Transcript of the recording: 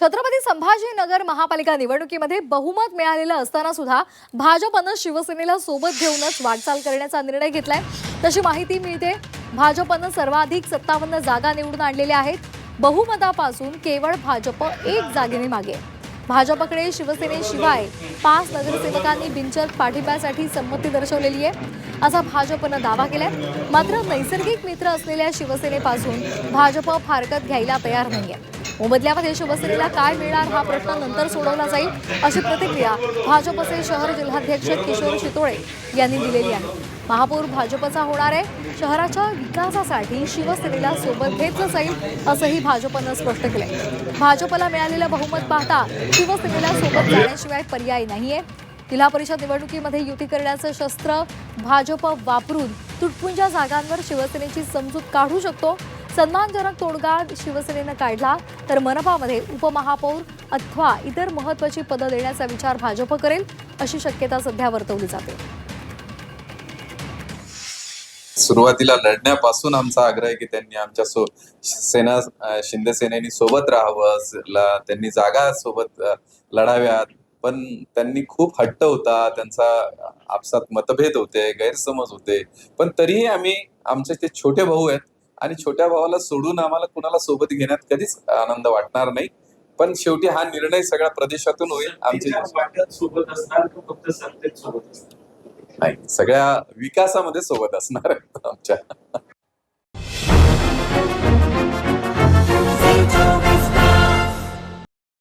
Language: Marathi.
छत्रपती संभाजीनगर महापालिका निवडणुकीमध्ये बहुमत मिळालेलं असताना सुद्धा भाजपनं शिवसेनेला सोबत घेऊनच वाटचाल करण्याचा निर्णय घेतलाय। तशी माहिती मिळते। भाजपनं सर्वाधिक 57 जागा निवडून आणलेल्या आहेत। बहुमतापासून केवळ भाजप एक जागेने मागे। भाजपकडे शिवसेनेशिवाय 5 नगरसेवकांनी बिनचर्क पाठिंब्यासाठी संमती दर्शवलेली आहे, असा भाजपनं दावा केलाय। मात्र नैसर्गिक मित्र असलेल्या शिवसेनेपासून भाजप फारकत घ्यायला तयार नाहीये। मोबदल्यामध्ये शिवसेनेला काय मिळणार हा प्रश्न नंतर सोडवला जाईल, अशी प्रतिक्रिया भाजपचे शहर जिल्हाध्यक्ष किशोर शितोळे यांनी दिलेली आहे। महापौर भाजपचा होणार आहे। शहराच्या विकासासाठी शिवसेनेला सोबत घेतलं जाईल, असंही भाजपनं स्पष्ट केलंय। भाजपला मिळालेलं बहुमत पाहता शिवसेनेला सोबत जाण्याशिवाय पर्याय नाहीये। जिल्हा परिषद निवडणुकीमध्ये युती करण्याचं शस्त्र भाजप वापरून तुटपुंजा जागांवर शिवसेनेची समजूत काढू शकतो। सन्मानजनक तोडगा शिवसेनेनं काढला तर मनपामध्ये उपमहापौर अथवा इतर महत्त्वाची पदं देण्याचा विचार भाजप करेल, अशी शक्यता सध्या वर्तवली जाते। सुरुवातीला लढण्यापासून आमचा आग्रह आहे की त्यांनी आमच्या शिंदे सेनेनी सोबत राहावं, त्यांनी जागा सोबत लढाव्यात। पण त्यांनी खूप हट्ट होता, त्यांचा आपसात मतभेद होते, गैरसमज होते। पण तरीही आम्ही आमचे ते छोटे भाऊ आहेत आणि छोट्या भावाला सोडून आम्हाला कुणाला सोबत घेण्यात कधीच आनंद वाटणार नाही। पण शेवटी हा निर्णय सगळ्या प्रदेशातून होईल। आमचे सोबत असणार फक्त सत्तेत सोबत असणार नाही, सगळ्या विकासामध्ये सोबत असणार आहेत आमच्या।